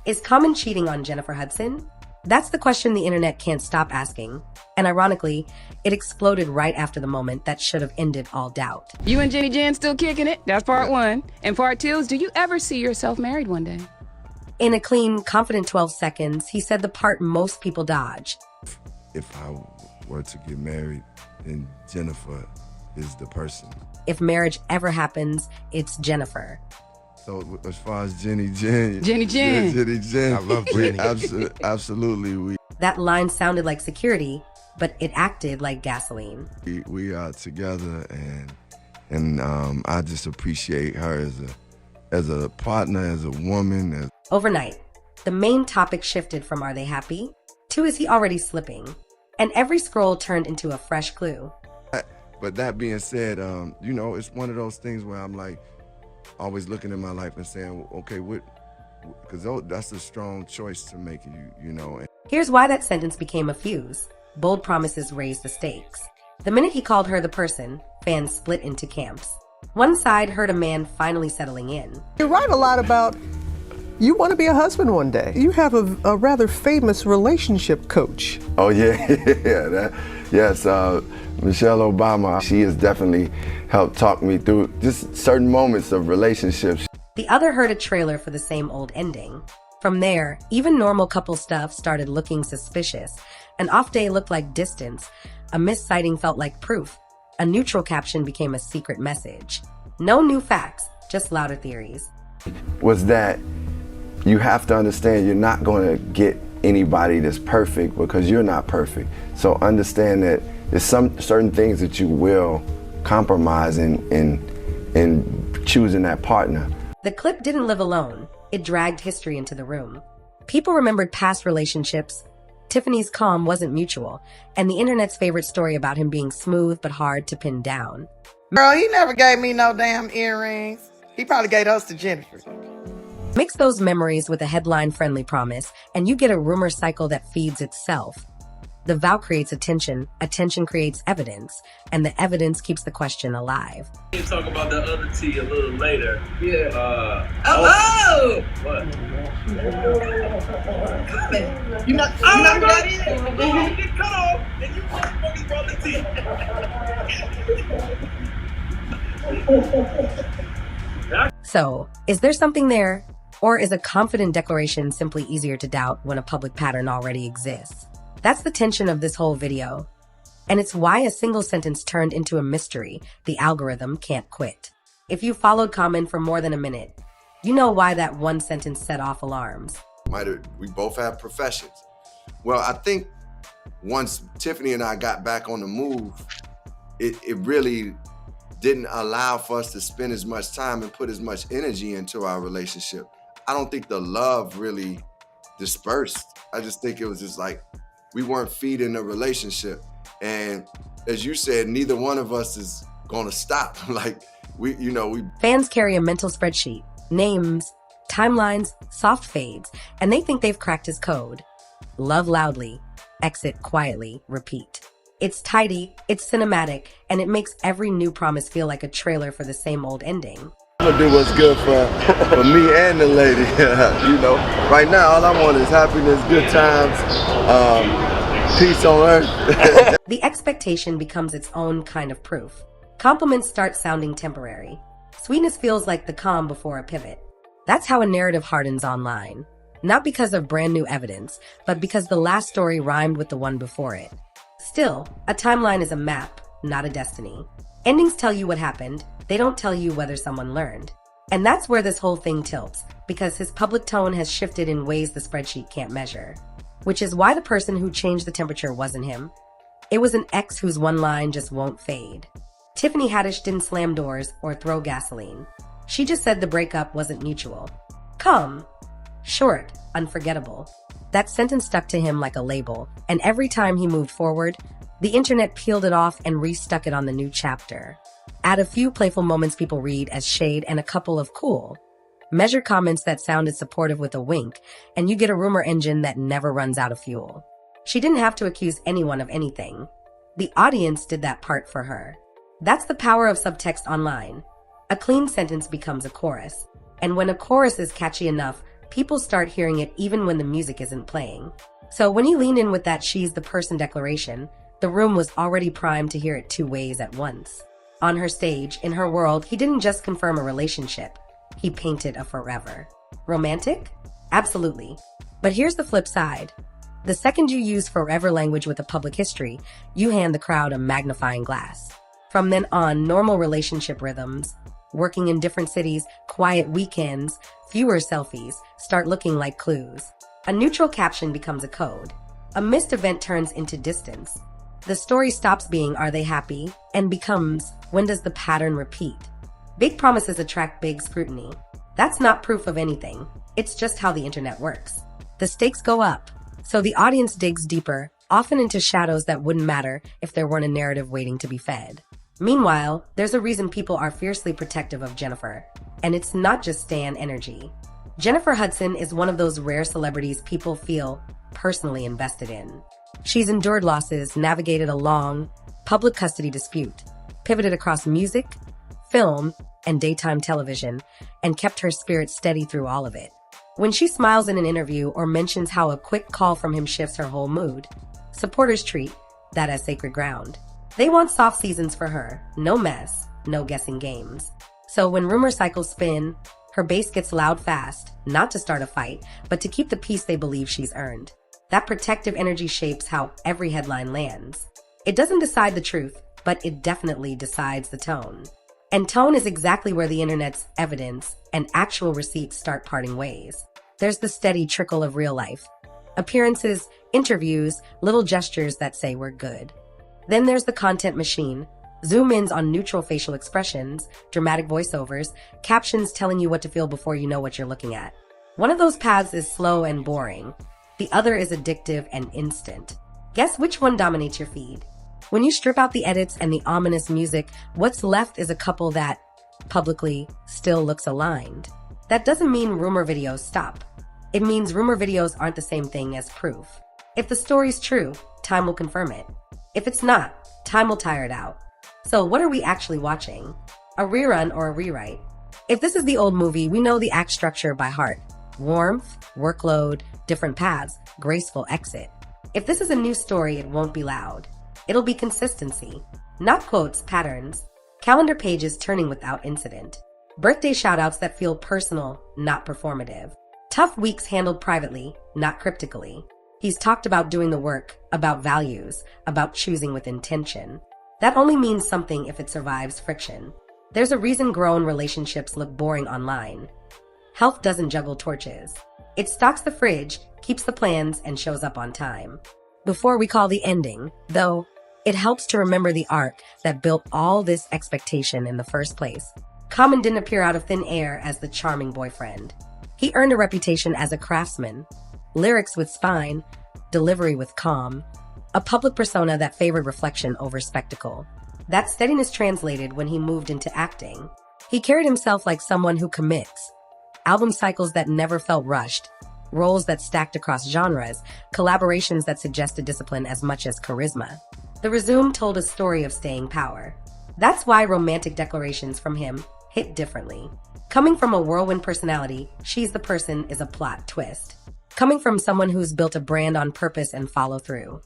Is Common cheating on Jennifer Hudson? That's the question the internet can't stop asking. And ironically, it exploded right after the moment that should have ended all doubt. You and Jenny Jen still kicking it? That's part one. And part two is, do you ever see yourself married one day? In a clean, confident 12 seconds, he said the part most people dodge. If I were to get married, then Jennifer is the person. If marriage ever happens, it's Jennifer. So as far as Jenny Jen. Jenny Jen. Jenny Jen. I love Jenny. Absolutely. That line sounded like security, but it acted like gasoline. We are together, and I just appreciate her as a partner, as a woman. Overnight, the main topic shifted from are they happy to is he already slipping? And every scroll turned into a fresh clue. But that being said, it's one of those things where I'm like always looking at my life and saying, okay, because that's a strong choice to make, you know. Here's why that sentence became a fuse. Bold promises raised the stakes. The minute he called her the person, fans split into camps. One side heard a man finally settling in. You write a lot about you want to be a husband one day. You have a rather famous relationship coach. Oh, yeah. Yes, Michelle Obama. She has definitely helped talk me through just certain moments of relationships. The other heard a trailer for the same old ending. From there, even normal couple stuff started looking suspicious. An off day looked like distance. A missed sighting felt like proof. A neutral caption became a secret message. No new facts, just louder theories. Was that you have to understand you're not going to get anybody that's perfect because you're not perfect. So understand that there's some certain things that you will compromise in choosing that partner. The clip didn't live alone. It dragged history into the room. People remembered past relationships. Tiffany's calm wasn't mutual, and the internet's favorite story about him being smooth but hard to pin down. Girl, he never gave me no damn earrings. He probably gave those to Jennifer. Mix those memories with a headline-friendly promise, and you get a rumor cycle that feeds itself. The vow creates attention creates evidence, and the evidence keeps the question alive. We'll talk about the other T a little later. Yeah. What? You not got it? You get cut off, and you fucking brother T. So, is there something there? Or is a confident declaration simply easier to doubt when a public pattern already exists? That's the tension of this whole video. And it's why a single sentence turned into a mystery the algorithm can't quit. If you followed Common for more than a minute, you know why that one sentence set off alarms. We both have professions. Well, I think once Tiffany and I got back on the move, it really didn't allow for us to spend as much time and put as much energy into our relationship. I don't think the love really dispersed. I just think it was just like we weren't feeding the relationship. And as you said, neither one of us is gonna stop. we. Fans carry a mental spreadsheet, names, timelines, soft fades, and they think they've cracked his code. Love loudly, exit quietly, repeat. It's tidy, it's cinematic, and it makes every new promise feel like a trailer for the same old ending. I'm gonna do what's good for me and the lady. Right now all I want is happiness, good times, peace on earth. The expectation becomes its own kind of proof. Compliments start sounding temporary. Sweetness feels like the calm before a pivot. That's how a narrative hardens online. Not because of brand new evidence, but because the last story rhymed with the one before it. Still, a timeline is a map, not a destiny. Endings tell you what happened, they don't tell you whether someone learned. And that's where this whole thing tilts, because his public tone has shifted in ways the spreadsheet can't measure. Which is why the person who changed the temperature wasn't him. It was an ex whose one line just won't fade. Tiffany Haddish didn't slam doors or throw gasoline. She just said the breakup wasn't mutual. Calm, short, unforgettable. That sentence stuck to him like a label, and every time he moved forward, the internet peeled it off and restuck it on the new chapter. Add a few playful moments people read as shade and a couple of cool. Measure comments that sounded supportive with a wink, and you get a rumor engine that never runs out of fuel. She didn't have to accuse anyone of anything. The audience did that part for her. That's the power of subtext online. A clean sentence becomes a chorus. And when a chorus is catchy enough, people start hearing it even when the music isn't playing. So when he leaned in with that "she's the person" declaration, the room was already primed to hear it two ways at once. On her stage, in her world, he didn't just confirm a relationship, he painted a forever. Romantic? Absolutely. But here's the flip side. The second you use forever language with a public history, you hand the crowd a magnifying glass. From then on, normal relationship rhythms, working in different cities, quiet weekends, fewer selfies, start looking like clues. A neutral caption becomes a code. A missed event turns into distance. The story stops being "are they happy?" and becomes "when does the pattern repeat?" Big promises attract big scrutiny. That's not proof of anything. It's just how the internet works. The stakes go up, so the audience digs deeper, often into shadows that wouldn't matter if there weren't a narrative waiting to be fed. Meanwhile, there's a reason people are fiercely protective of Jennifer, and it's not just stan energy. Jennifer Hudson is one of those rare celebrities people feel personally invested in. She's endured losses, navigated a long, public custody dispute, pivoted across music, film, and daytime television, and kept her spirit steady through all of it. When she smiles in an interview or mentions how a quick call from him shifts her whole mood, supporters treat that as sacred ground. They want soft seasons for her, no mess, no guessing games. So when rumor cycles spin, her base gets loud fast, not to start a fight, but to keep the peace they believe she's earned. That protective energy shapes how every headline lands. It doesn't decide the truth, but it definitely decides the tone. And tone is exactly where the internet's evidence and actual receipts start parting ways. There's the steady trickle of real life. Appearances, interviews, little gestures that say we're good. Then there's the content machine. Zoom-ins on neutral facial expressions, dramatic voiceovers, captions telling you what to feel before you know what you're looking at. One of those paths is slow and boring. The other is addictive and instant. Guess which one dominates your feed? When you strip out the edits and the ominous music, what's left is a couple that, publicly, still looks aligned. That doesn't mean rumor videos stop. It means rumor videos aren't the same thing as proof. If the story's true, time will confirm it. If it's not, time will tire it out. So what are we actually watching? A rerun or a rewrite? If this is the old movie, we know the act structure by heart. Warmth, workload, different paths, graceful exit. If this is a new story, it won't be loud. It'll be consistency. Not quotes, patterns. Calendar pages turning without incident. Birthday shoutouts that feel personal, not performative. Tough weeks handled privately, not cryptically. He's talked about doing the work, about values, about choosing with intention. That only means something if it survives friction. There's a reason grown relationships look boring online. Health doesn't juggle torches. It stocks the fridge, keeps the plans, and shows up on time. Before we call the ending, though, it helps to remember the arc that built all this expectation in the first place. Common didn't appear out of thin air as the charming boyfriend. He earned a reputation as a craftsman. Lyrics with spine, delivery with calm, a public persona that favored reflection over spectacle. That steadiness translated when he moved into acting. He carried himself like someone who commits. Album cycles that never felt rushed, roles that stacked across genres, collaborations that suggested discipline as much as charisma. The Resume told a story of staying power. That's why romantic declarations from him hit differently. Coming from a whirlwind personality, "she's the person" is a plot twist. Coming from someone who's built a brand on purpose and follow through,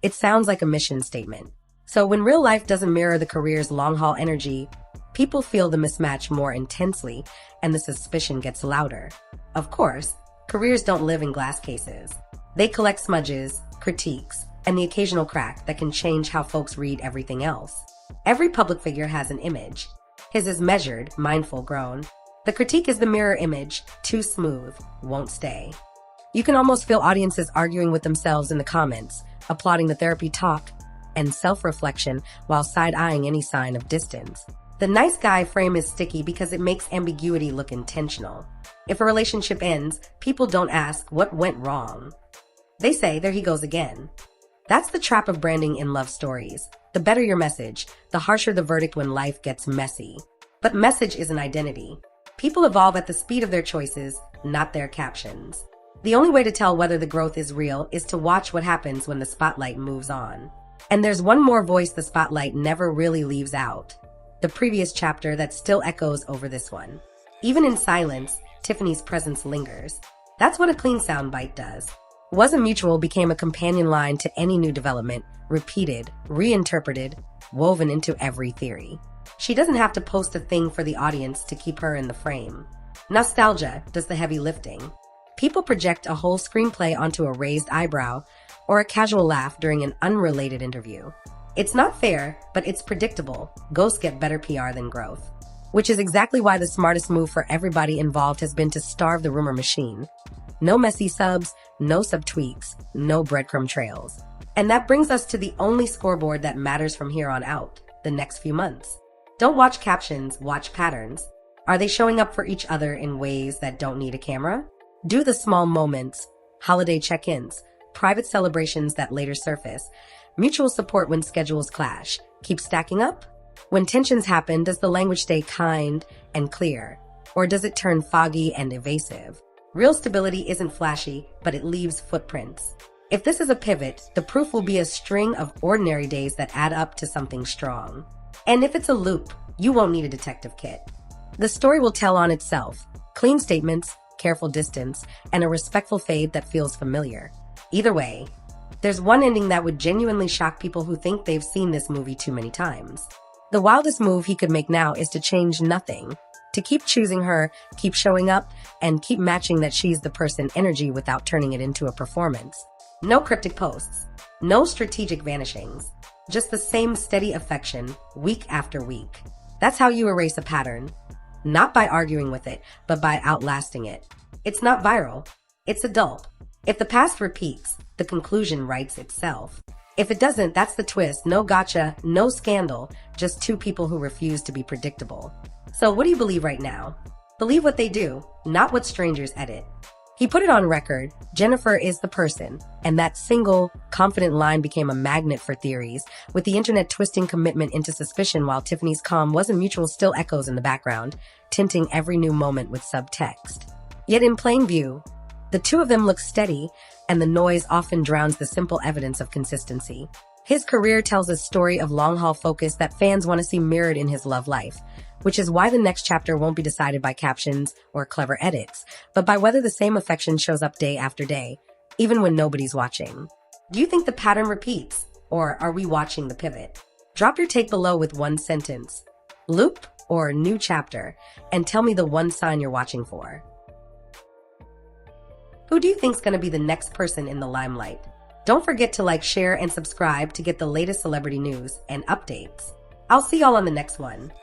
it sounds like a mission statement. So when real life doesn't mirror the career's long-haul energy, people feel the mismatch more intensely, and the suspicion gets louder. Of course, careers don't live in glass cases. They collect smudges, critiques, and the occasional crack that can change how folks read everything else. Every public figure has an image. His is measured, mindful, grown. The critique is the mirror image, too smooth, won't stay. You can almost feel audiences arguing with themselves in the comments, applauding the therapy talk and self-reflection while side-eyeing any sign of distance. The nice guy frame is sticky because it makes ambiguity look intentional. If a relationship ends, people don't ask what went wrong. They say, there he goes again. That's the trap of branding in love stories. The better your message, the harsher the verdict when life gets messy. But message is an identity. People evolve at the speed of their choices, not their captions. The only way to tell whether the growth is real is to watch what happens when the spotlight moves on. And there's one more voice the spotlight never really leaves out. The previous chapter that still echoes over this one. Even in silence, Tiffany's presence lingers. That's what a clean soundbite does. Wasn't mutual became a companion line to any new development, repeated, reinterpreted, woven into every theory. She doesn't have to post a thing for the audience to keep her in the frame. Nostalgia does the heavy lifting. People project a whole screenplay onto a raised eyebrow or a casual laugh during an unrelated interview. It's not fair, but it's predictable. Ghosts get better PR than growth. Which is exactly why the smartest move for everybody involved has been to starve the rumor machine. No messy subs, no subtweets, no breadcrumb trails. And that brings us to the only scoreboard that matters from here on out, the next few months. Don't watch captions, watch patterns. Are they showing up for each other in ways that don't need a camera? Do the small moments, holiday check-ins, private celebrations that later surface, mutual support when schedules clash, keep stacking up? When tensions happen, does the language stay kind and clear, or does it turn foggy and evasive? Real stability isn't flashy, but it leaves footprints. If this is a pivot, the proof will be a string of ordinary days that add up to something strong. And if it's a loop, you won't need a detective kit. The story will tell on itself. Clean statements, careful distance, and a respectful fade that feels familiar. Either way, there's one ending that would genuinely shock people who think they've seen this movie too many times. The wildest move he could make now is to change nothing. To keep choosing her, keep showing up, and keep matching that she's the person energy without turning it into a performance. No cryptic posts. No strategic vanishings. Just the same steady affection, week after week. That's how you erase a pattern. Not by arguing with it, but by outlasting it. It's not viral. It's adult. If the past repeats, the conclusion writes itself. If it doesn't, that's the twist. No gotcha, no scandal, just two people who refuse to be predictable. So what do you believe right now? Believe what they do, not what strangers edit. He put it on record, Jennifer is the person, and that single, confident line became a magnet for theories, with the internet twisting commitment into suspicion while Tiffany's calm wasn't mutual still echoes in the background, tinting every new moment with subtext. Yet in plain view, the two of them look steady, and the noise often drowns the simple evidence of consistency. His career tells a story of long-haul focus that fans want to see mirrored in his love life, which is why the next chapter won't be decided by captions or clever edits, but by whether the same affection shows up day after day, even when nobody's watching. Do you think the pattern repeats, or are we watching the pivot? Drop your take below with one sentence, loop or new chapter, and tell me the one sign you're watching for. Who do you think's going to be the next person in the limelight? Don't forget to like, share, and subscribe to get the latest celebrity news and updates. I'll see y'all on the next one.